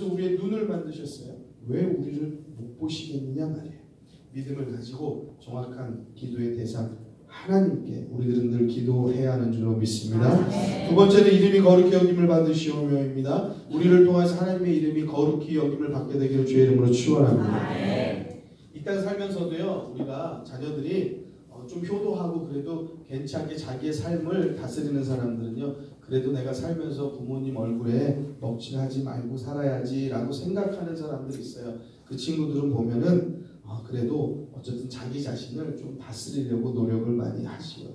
우리의 눈을 만드셨어요. 왜 우리를 못 보시겠느냐 말이에요. 믿음을 가지고 정확한 기도의 대상 하나님께 우리들은 늘 기도해야 하는 줄로 믿습니다. 두 번째는 이름이 거룩히 여김을 받으시오며입니다. 우리를 통해서 하나님의 이름이 거룩히 여김을 받게 되기를 주의 이름으로 축원합니다. 이 땅 살면서도요, 우리가 자녀들이 좀 효도하고 그래도 괜찮게 자기의 삶을 다스리는 사람들은요, 그래도 내가 살면서 부모님 얼굴에 먹칠하지 말고 살아야지 라고 생각하는 사람들이 있어요. 그 친구들은 보면은 그래도 어쨌든 자기 자신을 좀 다스리려고 노력을 많이 하시요.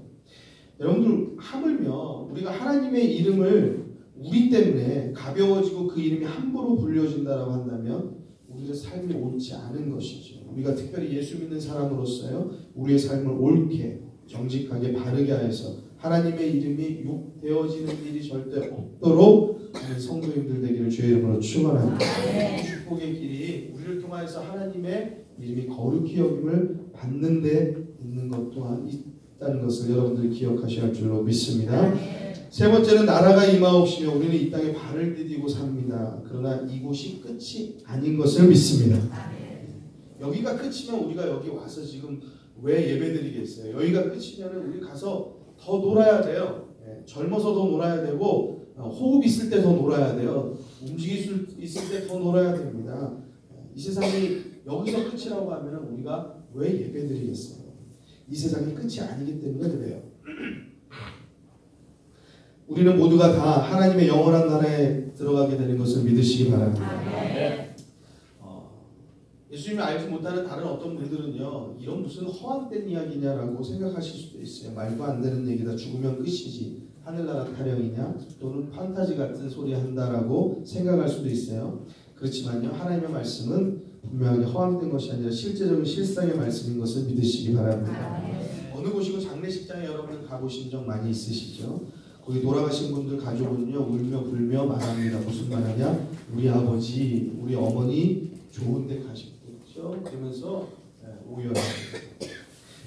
여러분들 하물며 우리가 하나님의 이름을 우리 때문에 가벼워지고 그 이름이 함부로 불려진다고 한다면 우리의 삶이 옳지 않은 것이죠. 우리가 특별히 예수 믿는 사람으로서요, 우리의 삶을 옳게 정직하게 바르게 하여서 하나님의 이름이 욕되어지는 일이 절대 없도록 하는 성도님들 되기를 주의 이름으로 축원합니다. 축복의 길이 우리를 통하여서 하나님의 이름이 거룩히 여김을 받는 데 있는 것 또한 있다는 것을 여러분들이 기억하셔야 할 줄로 믿습니다. 세 번째는 나라가 임하옵시며 우리는 이 땅에 발을 디디고 삽니다. 그러나 이곳이 끝이 아닌 것을 믿습니다. 여기가 끝이면 우리가 여기 와서 지금 왜 예배드리겠어요? 여기가 끝이면 우리 가서 더 놀아야 돼요. 젊어서 더 놀아야 되고 호흡 있을 때 더 놀아야 돼요. 움직일 수 있을 때 더 놀아야 됩니다. 이 세상이 여기서 끝이라고 하면 우리가 왜 예배드리겠어요? 이 세상이 끝이 아니기 때문에 그래요. 우리는 모두가 다 하나님의 영원한 나라에 들어가게 되는 것을 믿으시기 바랍니다. 예수님이 알지 못하는 다른 어떤 분들은요, 이런 무슨 허황된 이야기냐라고 생각하실 수도 있어요. 말도 안 되는 얘기다. 죽으면 끝이지. 하늘나라 타령이냐? 또는 판타지 같은 소리 한다라고 생각할 수도 있어요. 그렇지만요, 하나님의 말씀은 분명하게 허황된 것이 아니라 실제적인 실상의 말씀인 것을 믿으시기 바랍니다. 어느 곳이고 장례식장에 여러분 가보신 적 많이 있으시죠? 거기 돌아가신 분들 가족은요, 울며 불며 말합니다. 무슨 말하냐? 우리 아버지, 우리 어머니 좋은 데 가셨겠죠? 그러면서 오열합니다.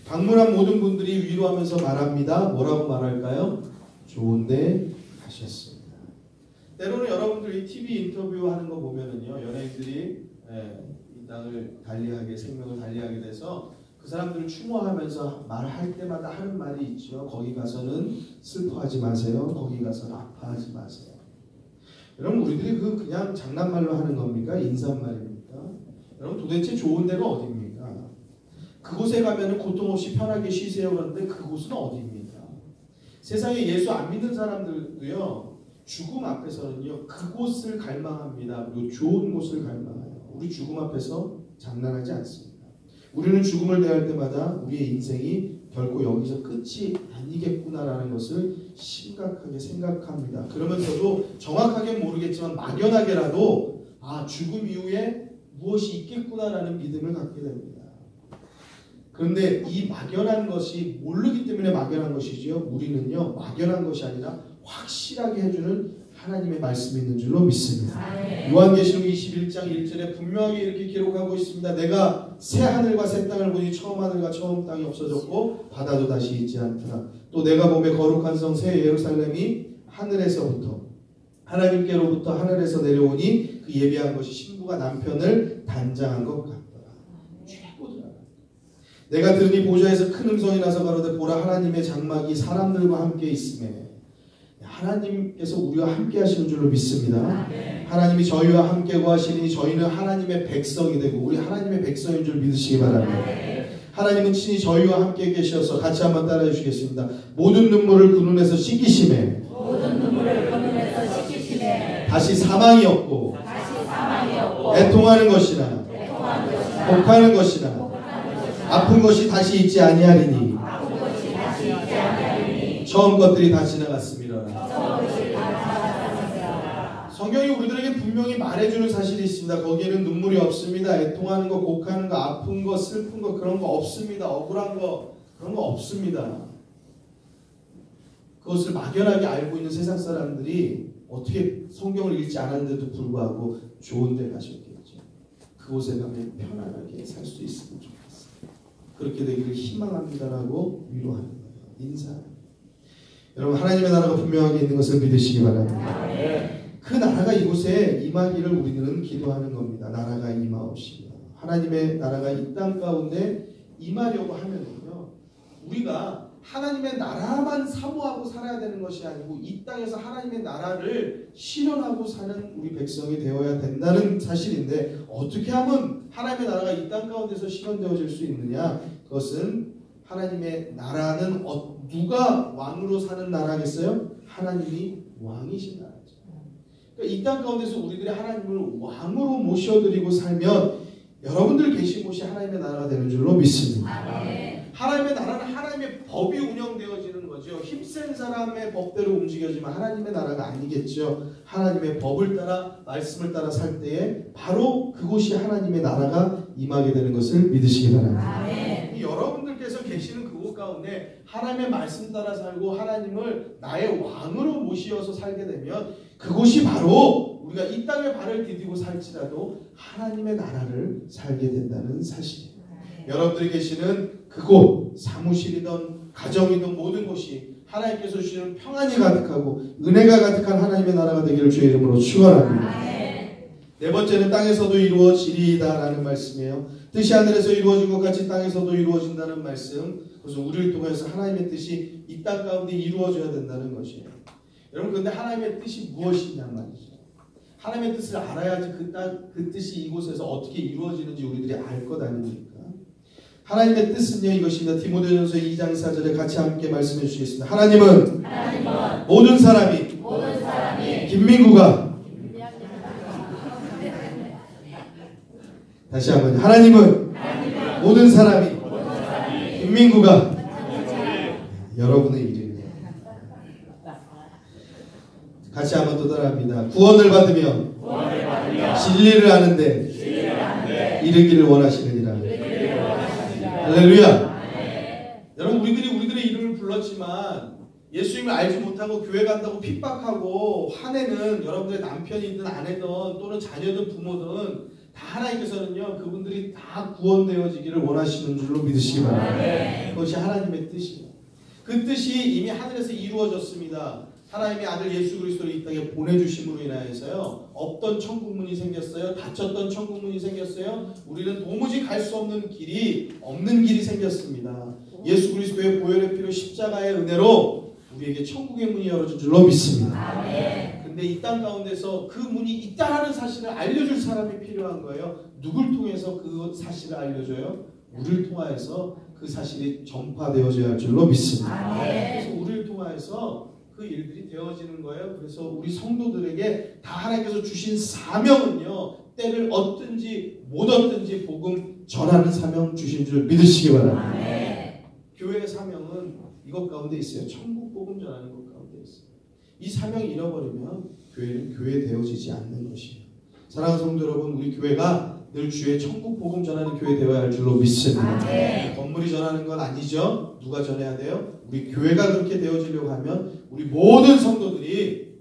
방문한 모든 분들이 위로하면서 말합니다. 뭐라고 말할까요? 좋은 데 가셨습니다. 때로는 여러분들이 TV 인터뷰하는 거 보면은요, 연예인들이 이 땅을 달리하게, 생명을 달리하게 돼서 그 사람들을 추모하면서 말할 때마다 하는 말이 있죠. 거기 가서는 슬퍼하지 마세요. 거기 가서는 아파하지 마세요. 여러분, 우리들이 그냥 장난말로 하는 겁니까? 인사말입니까? 여러분, 도대체 좋은 데가 어디입니까? 그곳에 가면 고통 없이 편하게 쉬세요. 그런데 그곳은 어디입니까? 세상에 예수 안 믿는 사람들도요, 죽음 앞에서는요, 그곳을 갈망합니다. 그리고 좋은 곳을 갈망해요. 우리 죽음 앞에서 장난하지 않습니다. 우리는 죽음을 대할 때마다 우리의 인생이 결코 여기서 끝이 아니겠구나라는 것을 심각하게 생각합니다. 그러면서도 정확하게 모르겠지만 막연하게라도 죽음 이후에 무엇이 있겠구나라는 믿음을 갖게 됩니다. 그런데 이 막연한 것이 모르기 때문에 막연한 것이지요. 우리는요, 막연한 것이 아니라 확실하게 해주는 하나님의 말씀이 있는 줄로 믿습니다. 요한계시록 21장 1절에 분명히 이렇게 기록하고 있습니다. 내가 새 하늘과 새 땅을 보니 처음 하늘과 처음 땅이 없어졌고 바다도 다시 있지 않더라. 또 내가 보매 거룩한 성 새 예루살렘이 하늘에서부터 하나님께로부터 하늘에서 내려오니 그 예비한 것이 신부가 남편을 단장한 것 같더라. 최고더라. 내가 들으니 보좌에서 큰 음성이 나서 가로되 보라, 하나님의 장막이 사람들과 함께 있음에. 하나님께서 우리와 함께 하시는 줄로 믿습니다. 하나님이 저희와 함께 거하시니 저희는 하나님의 백성이 되고 우리 하나님의 백성인 줄 믿으시기 바랍니다. 하나님은 친히 저희와 함께 계셔서 같이 한번 따라해 주시겠습니다. 모든 눈물을 그 눈에서 씻기심에 다시 사망이 없고 애통하는 것이나 곡하는 것이나 아픈 것이 다시 있지 아니하리니 처음 것들이 다 지나갔습니다. 성경이 우리들에게 분명히 말해주는 사실이 있습니다. 거기에는 눈물이 없습니다. 애통하는 거, 곡하는 거, 아픈 거, 슬픈 거, 그런 거 없습니다. 억울한 거, 그런 거 없습니다. 그것을 막연하게 알고 있는 세상 사람들이 어떻게 성경을 읽지 않았는데도 불구하고 좋은 데 가셨겠죠. 그곳에 가면 편안하게 살 수 있으면 좋겠어요. 그렇게 되기를 희망합니다라고 위로하는 거예요. 인사합니다. 여러분, 하나님의 나라가 분명하게 있는 것을 믿으시기 바랍니다. 그 나라가 이곳에 임하기를 우리들은 기도하는 겁니다. 나라가 임하옵시며. 하나님의 나라가 이 땅 가운데 임하려고 하면은요, 우리가 하나님의 나라만 사모하고 살아야 되는 것이 아니고 이 땅에서 하나님의 나라를 실현하고 사는 우리 백성이 되어야 된다는 사실인데, 어떻게 하면 하나님의 나라가 이 땅 가운데서 실현되어질 수 있느냐? 그것은 하나님의 나라는 누가 왕으로 사는 나라겠어요? 하나님이 왕이신 나라죠. 그러니까 이 땅 가운데서 우리들이 하나님을 왕으로 모셔드리고 살면 여러분들 계신 곳이 하나님의 나라가 되는 줄로 믿습니다. 하나님의 나라는 하나님의 법이 운영되어지는 거죠. 힘센 사람의 법대로 움직여지면 하나님의 나라가 아니겠죠. 하나님의 법을 따라 말씀을 따라 살 때에 바로 그곳이 하나님의 나라가 임하게 되는 것을 믿으시기 바랍니다. 여러분들께서 계시는 그곳 가운데 하나님의 말씀 따라 살고 하나님을 나의 왕으로 모시어서 살게 되면 그곳이 바로 우리가 이 땅에 발을 디디고 살지라도 하나님의 나라를 살게 된다는 사실입니다. 여러분들이 계시는 그곳, 사무실이든 가정이든 모든 곳이 하나님께서 주시는 평안이 가득하고 은혜가 가득한 하나님의 나라가 되기를 주의 이름으로 축원합니다. 네 번째는 땅에서도 이루어지리이다 라는 말씀이에요. 뜻이 하늘에서 이루어진 것 같이 땅에서도 이루어진다는 말씀. 그래서 우리를 통해서 하나님의 뜻이 이 땅 가운데 이루어져야 된다는 것이에요. 여러분, 근데 하나님의 뜻이 무엇이냐 말이죠. 하나님의 뜻을 알아야지 그 뜻이 이곳에서 어떻게 이루어지는지 우리들이 알 것 아닙니까? 하나님의 뜻은요, 이것입니다. 디모데전서 2장 4절에 같이 함께 말씀해 주시겠습니다. 하나님은 모든 사람이 김민구가 다시 한번 하나님은 모든 사람이 김민구가 여러분의 이름이에요. 같이 한번 또 따라합니다. 구원을 받으며 진리를 아는데 이르기를 원하시느니라. 할렐루야. 여러분, 우리들의 이름을 불렀지만 예수님을 알지 못하고 교회 간다고 핍박하고 화내는 여러분들의 남편이든 아내든 또는 자녀든 부모든 다 하나님께서는요, 그분들이 다 구원되어지기를 원하시는 줄로 믿으시기 바랍니다. 그것이 하나님의 뜻이에요. 그 뜻이 이미 하늘에서 이루어졌습니다. 하나님의 아들 예수 그리스도를 이 땅에 보내주심으로 인하여서요, 없던 천국문이 생겼어요. 닫혔던 천국문이 생겼어요. 우리는 도무지 갈 수 없는 길이 생겼습니다. 예수 그리스도의 보혈의 피로 십자가의 은혜로 우리에게 천국의 문이 열어진 줄로 믿습니다. 근데 이 땅 가운데서 그 문이 있다라는 사실을 알려줄 사람이 필요한 거예요. 누굴 통해서 그 사실을 알려줘요? 우리를 통하여서 그 사실이 전파되어져야 할 줄로 믿습니다. 그래서 우리를 통하여서 그 일들이 되어지는 거예요. 그래서 우리 성도들에게 다 하나님께서 주신 사명은요, 때를 얻든지 못 얻든지 복음 전하는 사명 주신 줄 믿으시기 바랍니다. 교회의 사명은 이것 가운데 있어요. 천국 복음 전하는 것 가운데 있어요. 이 사명이 잃어버리면 교회는 교회 되어지지 않는 것이에요. 사랑하는 성도 여러분, 우리 교회가 늘 주의 천국 복음 전하는 교회 되어야 할 줄로 믿습니다. 건물이 전하는 건 아니죠. 누가 전해야 돼요? 우리 교회가 그렇게 되어지려고 하면 우리 모든 성도들이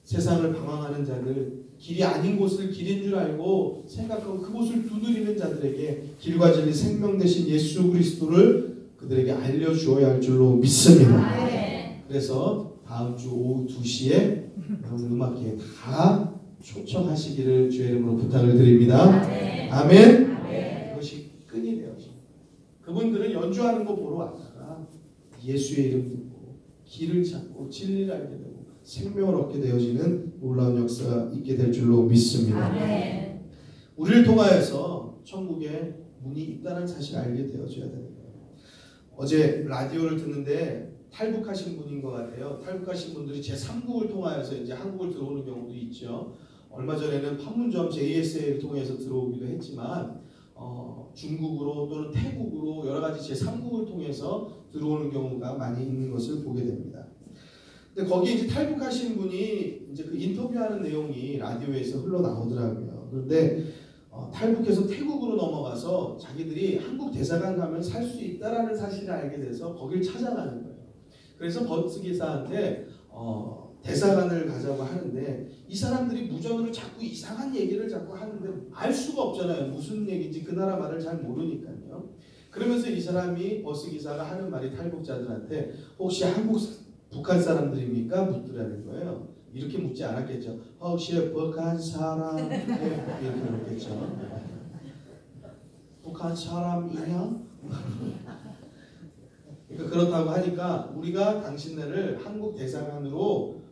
세상을 방황하는 자들, 길이 아닌 곳을 길인 줄 알고 생각하고 그곳을 두드리는 자들에게 길과 진리 생명 되신 예수 그리스도를 그들에게 알려주어야 할 줄로 믿습니다. 그래서 다음 주 오후 2시에 여러분 음악회에 다 초청하시기를 주의 이름으로 부탁을 드립니다. 아멘. 그것이 끈이 되어집니다. 그분들은 연주하는 거 보러 왔다가 예수의 이름 듣고 길을 찾고 진리를 알게 되고 생명을 얻게 되어지는 놀라운 역사가 있게 될 줄로 믿습니다. 우리를 통하여서 천국에 문이 있다는 사실을 알게 되어져야 됩니다. 어제 라디오를 듣는데 탈북하신 분인 것 같아요. 탈북하신 분들이 제3국을 통하여서 이제 한국을 들어오는 경우도 있죠. 얼마 전에는 판문점 JSA를 통해서 들어오기도 했지만 중국으로 또는 태국으로 여러 가지 제3국을 통해서 들어오는 경우가 많이 있는 것을 보게 됩니다. 근데 거기에 이제 탈북하신 분이 이제 그 인터뷰하는 내용이 라디오에서 흘러나오더라고요. 그런데 탈북해서 태국으로 넘어가서 자기들이 한국 대사관 가면 살 수 있다라는 사실을 알게 돼서 거길 찾아가는 거예요. 그래서 버스기사한테 대사관을 가자고 하는데 이 사람들이 무전으로 자꾸 이상한 얘기를 자꾸 하는데 알 수가 없잖아요. 무슨 얘기인지 그 나라 말을 잘 모르니까요. 그러면서 이 사람이 버스기사가 하는 말이 탈북자들한테 혹시 북한 사람들입니까? 묻더라는 거예요. 이렇게 묻지 않았겠죠. 혹시 북한 사람 이렇게 물었겠죠. 북한 사람이냐? 그러니까 그렇다고 하니까 우리가 당신네를 한국 대사관으로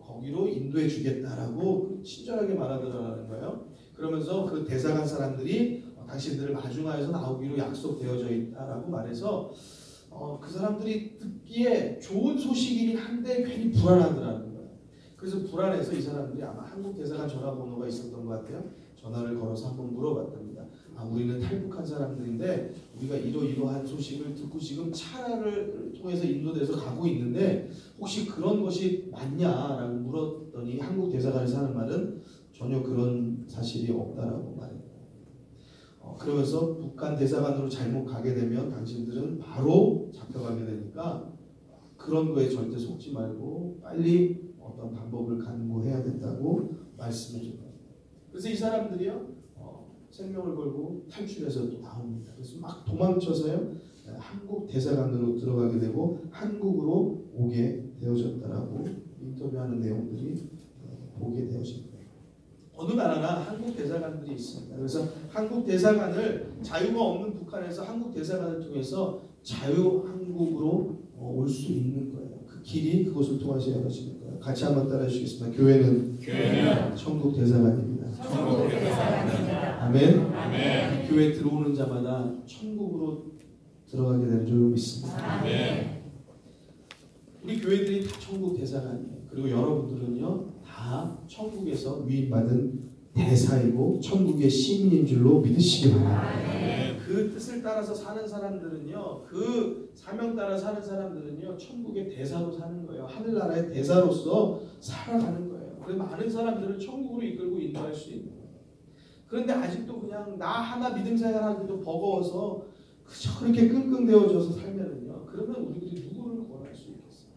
거기로 인도해 주겠다라고 친절하게 말하더라는 거예요. 그러면서 그 대사관 사람들이 당신들을 마중하여서 나오기로 약속되어져 있다라고 말해서 그 사람들이 듣기에 좋은 소식이긴 한데 괜히 불안하더라는 거예요. 그래서 불안해서 이 사람들이 아마 한국 대사관 전화번호가 있었던 것 같아요. 전화를 걸어서 한번 물어봤답니다. 우리는 탈북한 사람들인데 우리가 이러이러한 소식을 듣고 지금 차를 통해서 인도돼서 가고 있는데 혹시 그런 것이 맞냐라고 물었더니 한국 대사관에서 하는 말은 전혀 그런 사실이 없다라고 말해요. 그러면서 북한 대사관으로 잘못 가게 되면 당신들은 바로 잡혀가게 되니까 그런 거에 절대 속지 말고 빨리 어떤 방법을 강구해야 된다고 말씀을 줍니다. 그래서 이 사람들이요 생명을 걸고 탈출해서 또 나옵니다. 그래서 막 도망쳐서요 한국 대사관으로 들어가게 되고 한국으로 오게 되어졌다라고 인터뷰하는 내용들이 보게 되어집니다. 어느 나라나 한국 대사관들이 있습니다. 그래서 한국 대사관을 자유가 없는 북한에서 한국 대사관을 통해서 자유 한국으로 올 수 있는 거예요. 그 길이 그것을 통해서 열어지는 거예요. 같이 한번 따라해 주시겠습니다. 교회는 천국 대사관입니다. 천국 대사관입니다. 아멘. 아멘. 교회 들어오는 자마다 천국으로 들어가게 되는 줄 믿습니다. 아멘. 우리 교회들이 다 천국 대사관이에요. 그리고 여러분들은요 다 천국에서 위임받은 대사이고 천국의 시민인 줄로 믿으시기 바랍니다. 그 뜻을 따라서 사는 사람들은요 그 사명 따라 사는 사람들은요 천국의 대사로 사는 거예요. 하늘나라의 대사로서 살아가는 거예요. 그래서 많은 사람들을 천국으로 이끌고 인도할 수 있는 거예요. 그런데 아직도 그냥 나 하나 믿음 생활하기도 버거워서 그저 그렇게 끙끙대어져서 살면은요 그러면 우리들이 누구를 구원할 수 있겠어요?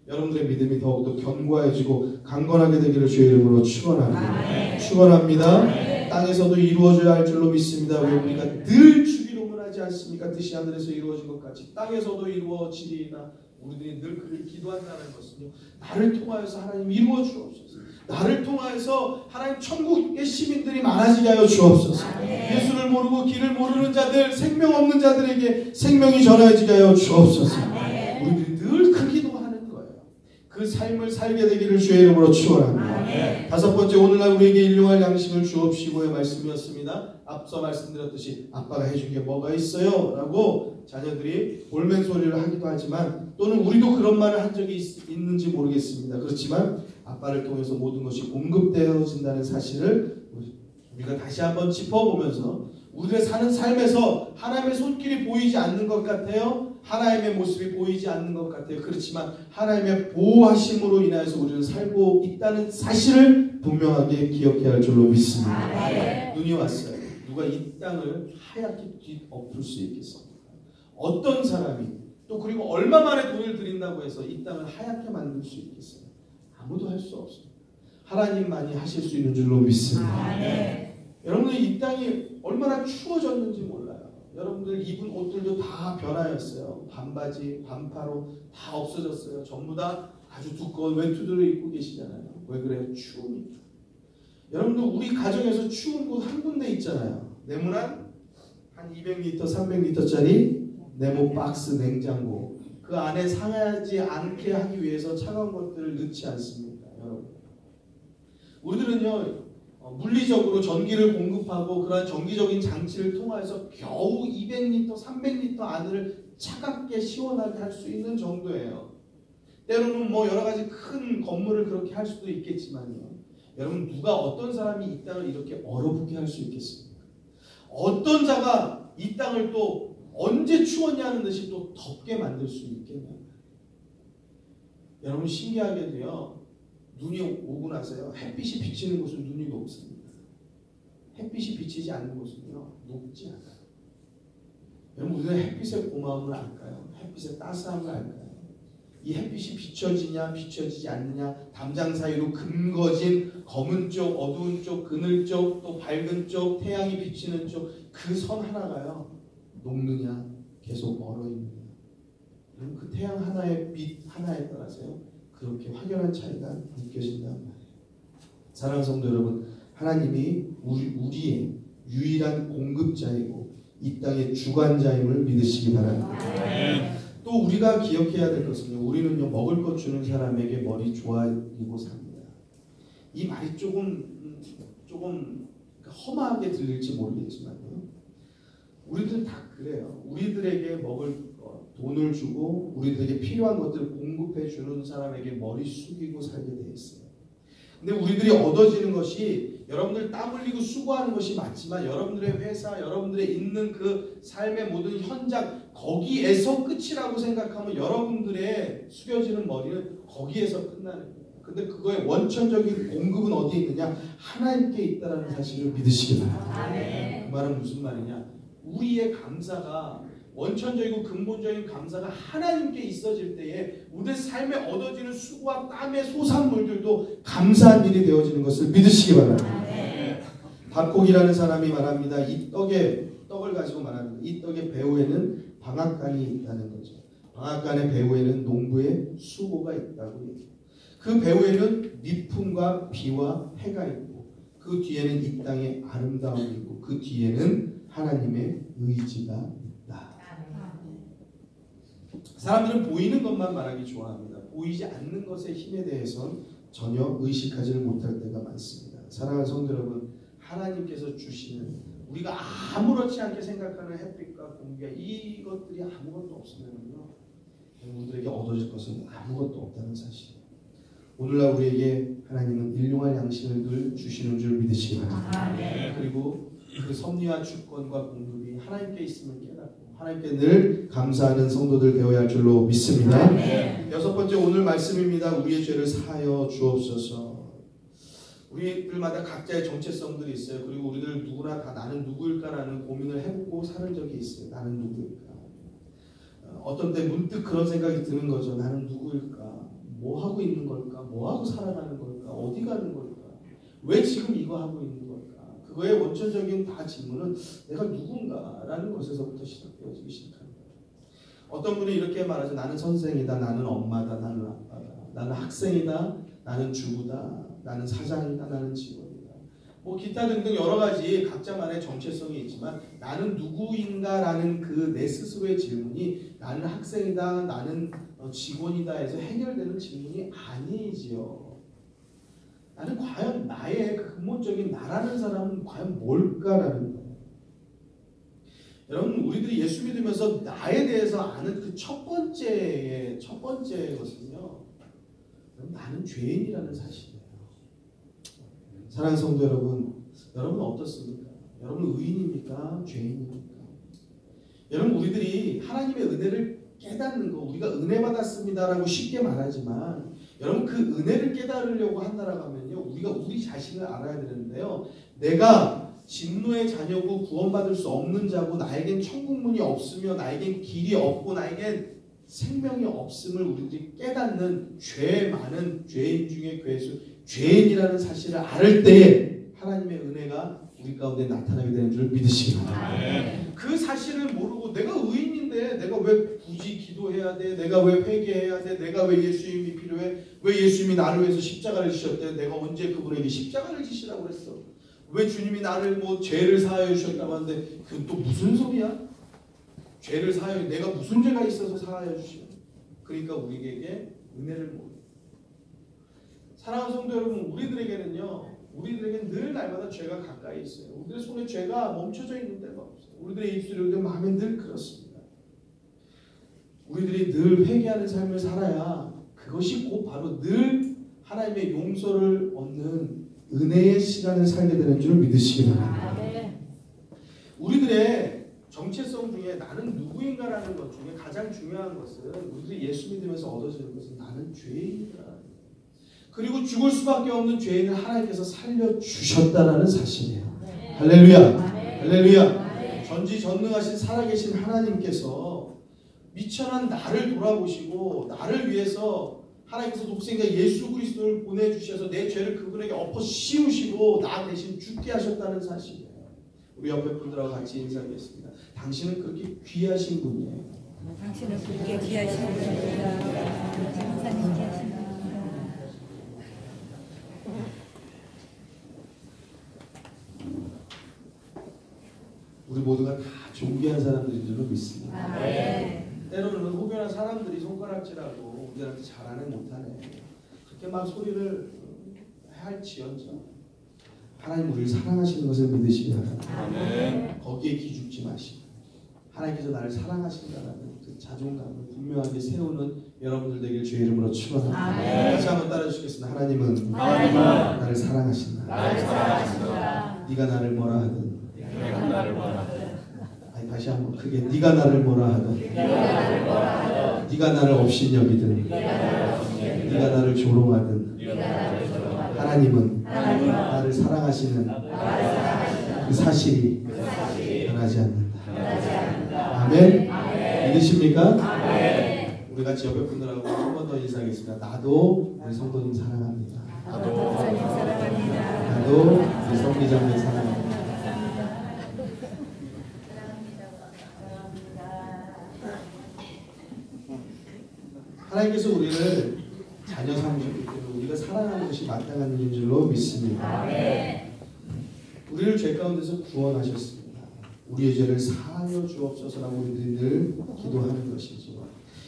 여러분들의 믿음이 더욱더 견고해지고 강건하게 되기를 주의 이름으로 축원합니다. 축원합니다. 땅에서도 이루어져야 할 줄로 믿습니다. 왜 우리가 늘 주기도문 하지 않습니까? 뜻이 하늘에서 이루어진 것 같이 땅에서도 이루어지리이다. 우리들이 늘 그를 기도한다는 것은요 나를 통하여서 하나님 이루어 주옵소서. 나를 통하여서 하나님 천국의 시민들이 많아지게 하여 주옵소서. 예수를 모르고 길을 모르는 자들, 생명 없는 자들에게 생명이 전해지게 하여 주옵소서. 우리들이 늘 그 기도하는 거예요. 그 삶을 살게 되기를 주의 이름으로 축원합니다. 다섯 번째, 오늘날 우리에게 일용할 양식을 주옵시고의 말씀이었습니다. 앞서 말씀드렸듯이 아빠가 해준 게 뭐가 있어요? 라고 자녀들이 볼멘소리를 하기도 하지만 또는 우리도 그런 말을 한 적이 있는지 모르겠습니다. 그렇지만 아빠를 통해서 모든 것이 공급되어진다는 사실을 우리가 다시 한번 짚어보면서 우리가 사는 삶에서 하나님의 손길이 보이지 않는 것 같아요. 하나님의 모습이 보이지 않는 것 같아요. 그렇지만 하나님의 보호하심으로 인하여서 우리는 살고 있다는 사실을 분명하게 기억해야 할 줄로 믿습니다. 눈이 왔어요. 누가 이 땅을 하얗게 뒤엎을 수 있겠습니까? 어떤 사람이 또 그리고 얼마 만에 돈을 들인다고 해서 이 땅을 하얗게 만들 수 있겠어요? 아무도 할 수 없습니다. 하나님만이 하실 수 있는 줄로 믿습니다. 여러분들 이 땅이 얼마나 추워졌는지 몰라요. 여러분들 입은 옷들도 다 변하였어요. 반바지, 반파로 다 없어졌어요. 전부 다 아주 두꺼운 외투들을 입고 계시잖아요. 왜 그래요? 추우니까. 여러분들 우리 가정에서 추운 곳 한 군데 있잖아요. 네모난 한 200리터, 300리터짜리 네모 박스 냉장고. 그 안에 상하지 않게 하기 위해서 차가운 것들을 넣지 않습니까? 여러분. 우리들은요 물리적으로 전기를 공급하고 그러한 정기적인 장치를 통해서 겨우 200리터, 300리터 안을 차갑게 시원하게 할 수 있는 정도예요. 때로는 뭐 여러 가지 큰 건물을 그렇게 할 수도 있겠지만요. 여러분 누가 어떤 사람이 이 땅을 이렇게 얼어붙게 할 수 있겠습니까? 어떤 자가 이 땅을 또 언제 추웠냐는 듯이 또 덥게 만들 수 있겠냐고요. 여러분 신기하게도요. 눈이 오고 나서요. 햇빛이 비치는 곳은 눈이 녹습니다. 햇빛이 비치지 않는 곳은요. 녹지 않아요. 여러분 우리는 햇빛의 고마움을 알까요? 햇빛의 따스함을 알까요? 이 햇빛이 비춰지냐 비춰지지 않느냐 담장 사이로 금거진 검은 쪽, 어두운 쪽, 그늘 쪽, 또 밝은 쪽, 태양이 비치는 쪽 그 선 하나가요. 녹느냐 계속 얼어있느냐. 그 태양 하나의 빛 하나에 따라서요. 그렇게 확연한 차이가 느껴진단 말이에요. 사랑하는 성도 여러분, 하나님이 우리의 유일한 공급자이고 이 땅의 주관자임을 믿으시기 바랍니다. 또 우리가 기억해야 될 것은요, 우리는요 먹을 것 주는 사람에게 머리 조아리고 삽니다. 이 말이 조금 험하게 들릴지 모르겠지만요, 우리들은 다 그래요. 우리들에게 먹을 것, 돈을 주고 우리들에게 필요한 것들을 공급해 주는 사람에게 머리 숙이고 살게 돼 있어요. 근데 우리들이 얻어지는 것이 여러분들 땀 흘리고 수고하는 것이 맞지만 여러분들의 회사, 여러분들의 있는 그 삶의 모든 현장, 거기에서 끝이라고 생각하면 여러분들의 숙여지는 머리는 거기에서 끝나는 거예요. 근데 그거의 원천적인 공급은 어디에 있느냐? 하나님께 있다는 사실을 믿으시기 바랍니다. 그 말은 무슨 말이냐? 우리의 감사가, 원천적이고 근본적인 감사가 하나님께 있어질 때에 우리의 삶에 얻어지는 수고와 땀의 소산물들도 감사한 일이 되어지는 것을 믿으시기 바랍니다. 박콕이라는 사람이 말합니다. 이 떡을 가지고 말합니다. 이 떡의 배후에는 방앗간이 있다는 거죠. 방앗간의 배후에는 농부의 수고가 있다고 얘기해요. 그 배후에는 미풍과 비와 해가 있고 그 뒤에는 이 땅의 아름다움이 있고 그 뒤에는 하나님의 의지가 있다. 사람들은 보이는 것만 말하기 좋아합니다. 보이지 않는 것의 힘에 대해서는 전혀 의식하지를 못할 때가 많습니다. 사랑하는 성도 여러분, 하나님께서 주시는 우리가 아무렇지 않게 생각하는 햇빛과 공기가 이것들이 아무것도 없으면요, 우리들에게 얻어질 것은 아무것도 없다는 사실이에요. 오늘날 우리에게 하나님은 일용할 양식을 늘 주시는 줄 믿으시기 바랍니다. 그리고 그 섭리와 주권과 공급이 하나님께 있음을 깨닫고 하나님께 늘 감사하는 성도들 되어야 할 줄로 믿습니다. 여섯 번째 오늘 말씀입니다. 우리의 죄를 사하여 주옵소서. 우리들마다 각자의 정체성들이 있어요. 그리고 우리들 누구나 다 나는 누구일까라는 고민을 해보고 사는 적이 있어요. 나는 누구일까? 어떤 때 문득 그런 생각이 드는 거죠. 나는 누구일까? 뭐 하고 있는 걸까? 뭐 하고 살아가는 걸까? 어디 가는 걸까? 왜 지금 이거 하고 있는 걸까? 그거의 원천적인 다 질문은 내가 누군가라는 것에서부터 시작되어지기 시작합니다. 어떤 분이 이렇게 말하죠. 나는 선생이다. 나는 엄마다. 나는 아빠다. 나는 학생이다. 나는 주부다. 나는 사장이다. 나는 직원이다. 뭐 기타 등등 여러 가지 각자만의 정체성이 있지만 나는 누구인가라는 그 내 스스로의 질문이 나는 학생이다. 나는 직원이다 해서 해결되는 질문이 아니지요. 나는 과연 나의 근본적인 나라는 사람은 과연 뭘까라는 거예요. 여러분, 우리들이 예수 믿으면서 나에 대해서 아는 그 첫 번째 것은요, 나는 죄인이라는 사실이에요. 사랑하는 성도 여러분, 여러분은 어떻습니까? 여러분은 의인입니까? 죄인입니까? 여러분, 우리들이 하나님의 은혜를 깨닫는 거, 우리가 은혜 받았습니다라고 쉽게 말하지만 여러분, 그 은혜를 깨달으려고 한다라고 하면요, 우리가 우리 자신을 알아야 되는데요, 내가 진노의 자녀고 구원받을 수 없는 자고 나에겐 천국문이 없으며 나에겐 길이 없고 나에겐 생명이 없음을 우리들이 깨닫는 죄 많은 죄인 중에 괴수, 죄인이라는 사실을 알 때에 하나님의 은혜가 우리 가운데 나타나게 되는 줄 믿으시기 바랍니다. 그 사실을 모르고 내가 의인인데 내가 왜 굳이 기도해야 돼? 내가 왜 회개해야 돼? 내가 왜 예수님이 필요해? 왜 예수님이 나를 위해서 십자가를 지셨대? 내가 언제 그분에게 십자가를 지시라고 그랬어? 왜 주님이 나를 뭐 죄를 사하여 주셨다고 하는데 그건 또 무슨 소리야? 죄를 사하여, 내가 무슨 죄가 있어서 사하여 주시오? 그러니까 우리에게 은혜를 모르고. 사랑하는 성도 여러분, 우리들에게는 늘 날마다 죄가 가까이 있어요. 우리들의 손에 죄가 멈춰져 있는 때가 없어요. 우리들의 입술에, 우리들의 마음에 늘 그렇습니다. 우리들이 늘 회개하는 삶을 살아야 그것이 곧 바로 늘 하나님의 용서를 얻는 은혜의 시간을 살게 되는 줄 믿으시기 바랍니다. 우리들의 정체성 중에 나는 누구인가라는 것 중에 가장 중요한 것은 우리들이 예수 믿으면서 얻어지는 것은 나는 죄인이다. 그리고 죽을 수밖에 없는 죄인을 하나님께서 살려주셨다라는 사실이에요. 할렐루야. 할렐루야. 전지전능하신 살아계신 하나님께서 미천한 나를 돌아보시고 나를 위해서 하나님께서 독생자 예수 그리스도를 보내주셔서 내 죄를 그분에게 엎어 씌우시고 나 대신 죽게 하셨다는 사실이에요. 우리 옆에 분들하고 같이 인사하겠습니다. 당신은 그렇게 귀하신 분이에요. 당신은 그렇게 귀하신 분입니다. 우리 모두가 다 존귀한 사람들인 줄로 믿습니다. 아멘. 때로는 혹여나 사람들이 손가락질하고 우리한테 잘하네 못하네 그렇게 막 소리를 할지언정 하나님 우리를 사랑하시는 것을 믿으시기 바랍니다. 거기에 기죽지 마시고 하나님께서 나를 사랑하신다는 그 자존감을 분명하게 세우는 여러분들 되길 주의 이름으로 축원합니다. 같이 한번 따라 주시겠습니다. 하나님은 나를 사랑하신다. 네가 나를 뭐라 하든 아니 다시 한번 크게 네가 나를 뭐라 하든 네가 나를 없인 여기든 네가 나를 조롱하든 하나님은 나를 사랑하시는 그 사실이 변하지 않는다. 아멘. 믿으십니까? 우리 같이 옆에 분들하고 한 번 더 인사하겠습니다. 나도 우리 성도님 사랑합니다. 나도 우리 성기장님 사랑합니다. 하나님께서 우리를 자녀 삼으셨기 때문에 우리가 사랑하는 것이 마땅한 일인 줄로 믿습니다. 우리를 죄 가운데서 구원하셨습니다. 우리의 죄를 사하여 주옵소서라고 우리들이 늘 기도하는 것이죠.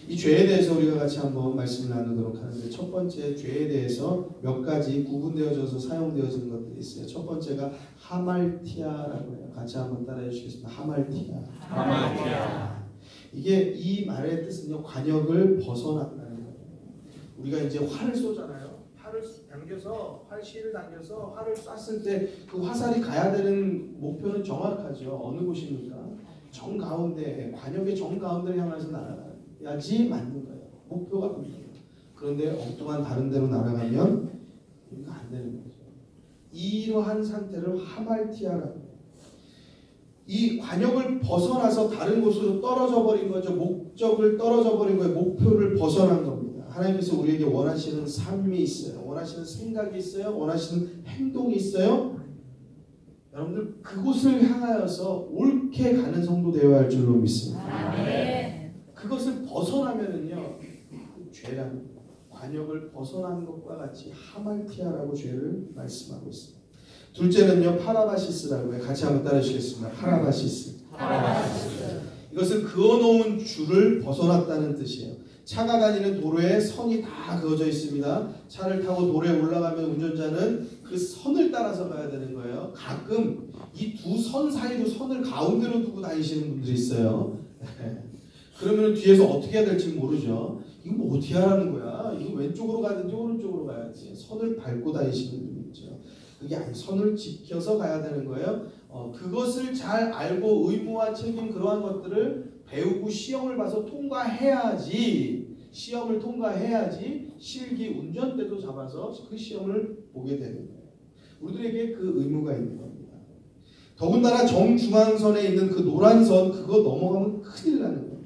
이 죄에 대해서 우리가 같이 한번 말씀을 나누도록 하는데 첫 번째 죄에 대해서 몇 가지 구분되어져서 사용되어지는 것들이 있어요. 첫 번째가 하말티아라고 해요. 같이 한번 따라해 주시겠습니다. 하말티아. 이게 이 말의 뜻은요. 관역을 벗어났다는 거예요. 우리가 이제 활을 쏘잖아요. 활을 당겨서 활실을 당겨서 활을 쐈을 때 그 화살이 가야 되는 목표는 정확하죠. 어느 곳입니까? 정 가운데 관역의 정 가운데를 향해서 날아가야지 맞는 거예요. 목표가 그거예요. 그런데 엉뚱한 다른 데로 날아가면 이거 안 되는 거죠. 이러한 상태를 하말티아라고 해요. 이 관역을 벗어나서 다른 곳으로 떨어져 버린 거죠. 목적을 떨어져 버린 거예요. 목표를 벗어난 겁니다. 하나님께서 우리에게 원하시는 삶이 있어요. 원하시는 생각이 있어요. 원하시는 행동이 있어요. 여러분들 그곳을 향하여서 옳게 가는 성도 되어야 할 줄로 믿습니다. 그것을 벗어나면은요, 죄라는 관역을 벗어난 것과 같이 하말티아라고 죄를 말씀하고 있습니다. 둘째는요, 파라바시스라고 해요. 같이 한번 따라주시겠습니다. 파라바시스. 이것은 그어놓은 줄을 벗어났다는 뜻이에요. 차가 다니는 도로에 선이 다 그어져 있습니다. 차를 타고 도로에 올라가면 운전자는 그 선을 따라서 가야 되는 거예요. 가끔 이 두 선 사이로 선을 가운데로 두고 다니시는 분들이 있어요. 그러면 뒤에서 어떻게 해야 될지 모르죠. 이거 뭐 어떻게 하라는 거야? 이거 왼쪽으로 가든지 오른쪽으로 가야지. 선을 밟고 다니시는 분이 있죠. 그게 아니 선을 지켜서 가야 되는 거예요. 그것을 잘 알고 의무와 책임 그러한 것들을 배우고 시험을 봐서 통과해야지 시험을 통과해야지 실기 운전대도 잡아서 그 시험을 보게 되는 거예요. 우리들에게 그 의무가 있는 겁니다. 더군다나 정중앙선에 있는 그 노란 선 그거 넘어가면 큰일 나는 겁니다.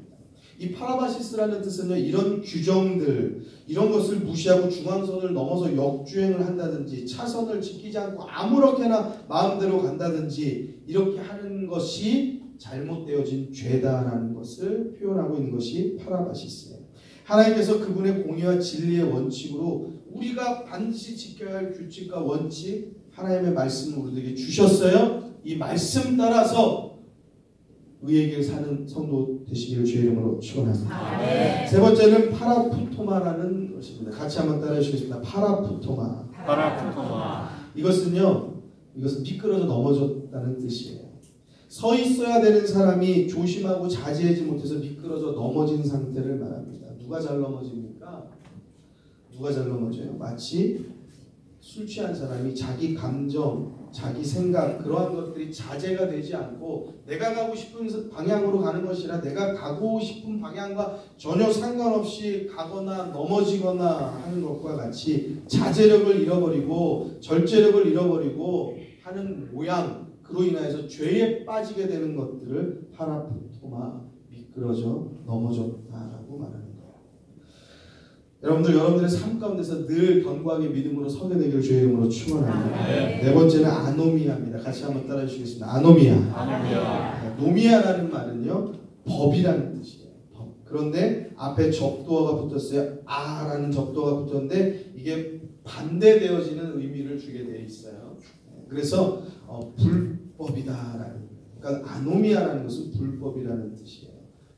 이 파라바시스라는 뜻은요, 이런 규정들 이런 것을 무시하고 중앙선을 넘어서 역주행을 한다든지 차선을 지키지 않고 아무렇게나 마음대로 간다든지 이렇게 하는 것이 잘못되어진 죄다라는 것을 표현하고 있는 것이 파라바시스예요. 하나님께서 그분의 공의와 진리의 원칙으로 우리가 반드시 지켜야 할 규칙과 원칙 하나님의 말씀을 우리에게 주셨어요. 이 말씀 따라서 의의 길 사는 성도 되시기를 주의 이름으로 축원합니다. 세 번째는 파라푸토마라는 것입니다. 같이 한번 따라해 주시겠습니다. 파라푸토마. 이것은 미끄러져 넘어졌다는 뜻이에요. 서 있어야 되는 사람이 조심하고 자제하지 못해서 미끄러져 넘어진 상태를 말합니다. 누가 잘 넘어집니까? 누가 잘 넘어져요? 마치 술 취한 사람이 자기 감정, 자기 생각 그러한 것들이 자제가 되지 않고 내가 가고 싶은 방향으로 가는 것이라 내가 가고 싶은 방향과 전혀 상관없이 가거나 넘어지거나 하는 것과 같이 자제력을 잃어버리고 절제력을 잃어버리고 하는 모양 그로 인하여서 죄에 빠지게 되는 것들을 파라푸토마 미끄러져 넘어졌다라고 말하는 거예요. 여러분들의 삶 가운데서 늘 견고하게 믿음으로 서게 되기를 주의 이름으로 축원합니다. 네 번째는 아노미아입니다. 같이 한번 따라해 주시겠습니다. 아노미아. 노미아라는 말은요, 법이라는 뜻이에요. 법. 그런데 앞에 접두어가 붙었어요. 아라는 접두어가 붙었는데 이게 반대되어지는 의미를 주게 되어 있어요. 그래서 불법이다라는 그러니까 아노미아라는 것은 불법이라는 뜻이에요.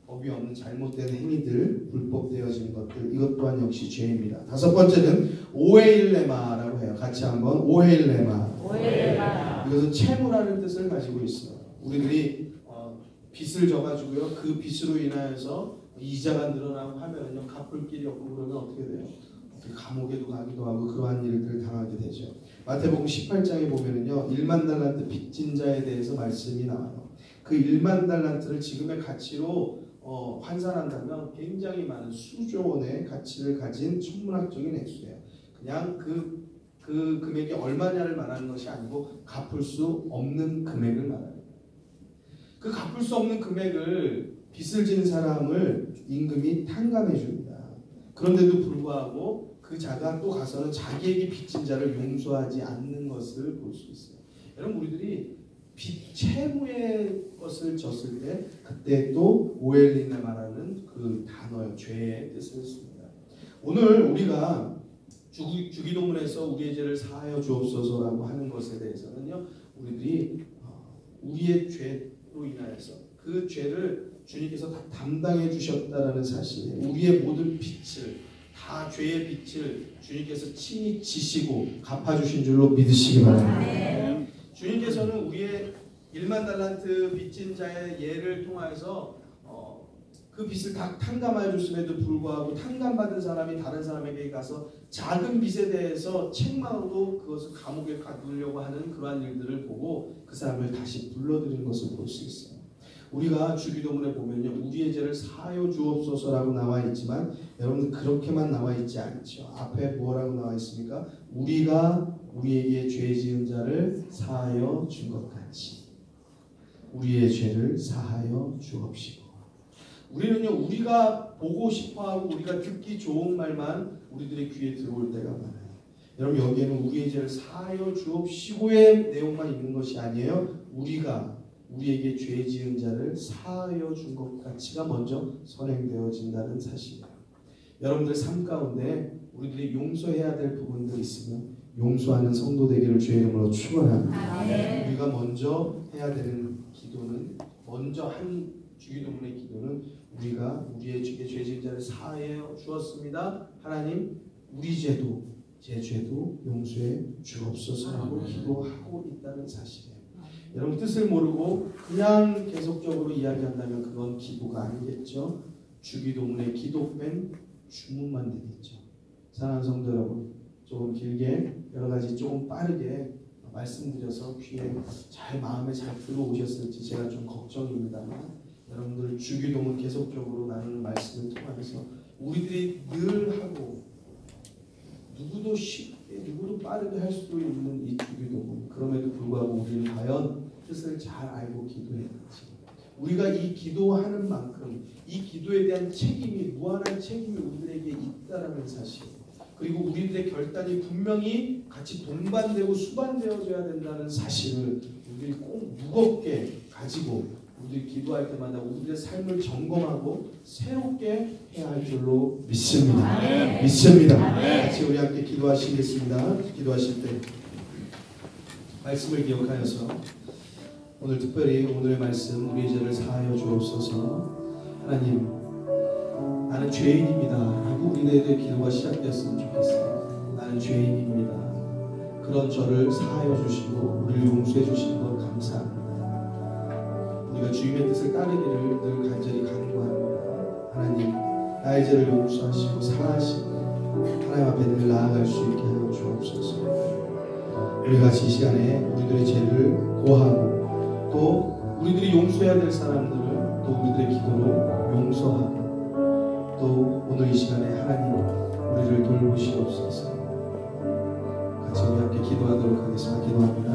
법이 없는 잘못된 행위들, 불법되어진 것들, 이것 또한 역시 죄입니다. 다섯 번째는 오헤일레마라고 해요. 같이 한번 오헤일레마. 이것은 채무라는 뜻을 가지고 있어요. 우리들이 빚을 져가지고요, 그 빚으로 인하여서 이자가 늘어나고 하면은요, 갚을 길이 없고 그러면 어떻게 돼요? 감옥에도 가기도 하고 그러한 일들을 당하게 되죠. 마태복음 18장에 보면은요, 1만 달란트 빚진 자에 대해서 말씀이 나와요. 그 1만 달란트를 지금의 가치로 환산한다면 굉장히 많은 수조 원의 가치를 가진 천문학적인 액수예요. 그냥 그 금액이 얼마냐를 말하는 것이 아니고 갚을 수 없는 금액을 말합니다. 그 갚을 수 없는 금액을 빚을 진 사람을 임금이 탕감해 줍니다. 그런데도 불구하고 그 자가 또 가서는 자기에게 빚진 자를 용서하지 않는 것을 볼 수 있어요. 여러분, 우리들이 빚 채무의 것을 졌을 때 그때 또 오헬리네마라는 그 단어의 죄의 뜻을 씁니다. 오늘 우리가 주기도문에서 우리의 죄를 사하여 주옵소서라고 하는 것에 대해서는요, 우리들이 우리의 죄로 인하여서 그 죄를 주님께서 다 담당해 주셨다라는 사실이에요. 우리의 모든 빚을, 다 죄의 빚을 주님께서 친히 지시고 갚아주신 줄로 믿으시기 바랍니다. 주님께서는 우리의 1만 달란트 빚진 자의 예를 통하여서 그 빚을 다 탕감하여 줬음에도 불구하고 탕감받은 사람이 다른 사람에게 가서 작은 빚에 대해서 책망으로 그것을 감옥에 가두려고 하는 그러한 일들을 보고 그 사람을 다시 불러들이는 것을 볼 수 있어요. 우리가 주기도문에 보면요, 우리의 죄를 사하여 주옵소서라고 나와 있지만 여러분들 그렇게만 나와 있지 않죠. 앞에 뭐라고 나와 있습니까? 우리가 우리에게 죄 지은 자를 사하여 준 것 같이 우리의 죄를 사하여 주옵시고. 우리는요, 우리가 보고 싶어하고 우리가 듣기 좋은 말만 우리들의 귀에 들어올 때가 많아요. 여러분, 여기에는 우리의 죄를 사하여 주옵시고의 내용만 있는 것이 아니에요. 우리가 우리에게 죄 지은 자를 사하여 준 것 같이가 먼저 선행되어진다는 사실이에요. 여러분들 삶 가운데 우리들이 용서해야 될 부분들 있으면 용서하는 성도 되기를 주의 이름으로 축원합니다. 우리가 먼저 해야 되는 기도는, 먼저 한 주기도문의 기도는 우리가 우리의 죄 지은 자를 사하여 주었습니다. 하나님, 우리 죄도 제 죄도 용서해 주옵소서라고 기도하고 있다는 사실이에요. 여러분, 뜻을 모르고 그냥 계속적으로 이야기한다면 그건 기도가 아니겠죠. 주기도문의 기도 뺀 주문만 되겠죠. 사랑하는 성도 여러분, 조금 길게 여러 가지 조금 빠르게 말씀드려서 귀에 잘 마음에 잘 들어오셨을지 제가 좀 걱정입니다만, 여러분들 주기도문 계속적으로 나누는 말씀을 통해서 우리들이 늘 하고 누구도 쉽게 누구도 빠르게 할 수 있는 이 주기도문, 그럼에도 불구하고 우리는 과연 뜻을 잘 알고 기도했는지, 우리가 이 기도하는 만큼 이 기도에 대한 책임이, 무한한 책임이 우리들에게 있다라는 사실, 그리고 우리들의 결단이 분명히 같이 동반되고 수반되어져야 된다는 사실을 우리들이 꼭 무겁게 가지고 우리들이 기도할 때마다 우리들의 삶을 점검하고 새롭게 해야 할 줄로 믿습니다. 믿습니다. 같이 우리 함께 기도하시겠습니다. 기도하실 때 말씀을 기억하여서 오늘 특별히 오늘의 말씀, 우리의 죄를 사하여 주옵소서. 하나님, 나는 죄인입니다 하고 우리들의 기도가 시작되었으면 좋겠어요. 나는 죄인입니다. 그런 저를 사하여 주시고 우리를 용서해 주시는 것 감사합니다. 우리가 주님의 뜻을 따르기를 늘 간절히 간구합니다. 하나님, 나의 죄를 용서하시고 사하시고 하나님 앞에 늘 나아갈 수 있게 하여 주옵소서. 우리가 이 시간에 우리들의 죄를 고하고 또 우리들이 용서해야 될 사람들을 또 우리들의 기도로 용서하고 또 오늘 이 시간에 하나님 우리를 돌보시옵소서. 같이 우리 함께 기도하도록 하겠습니다. 기도합니다.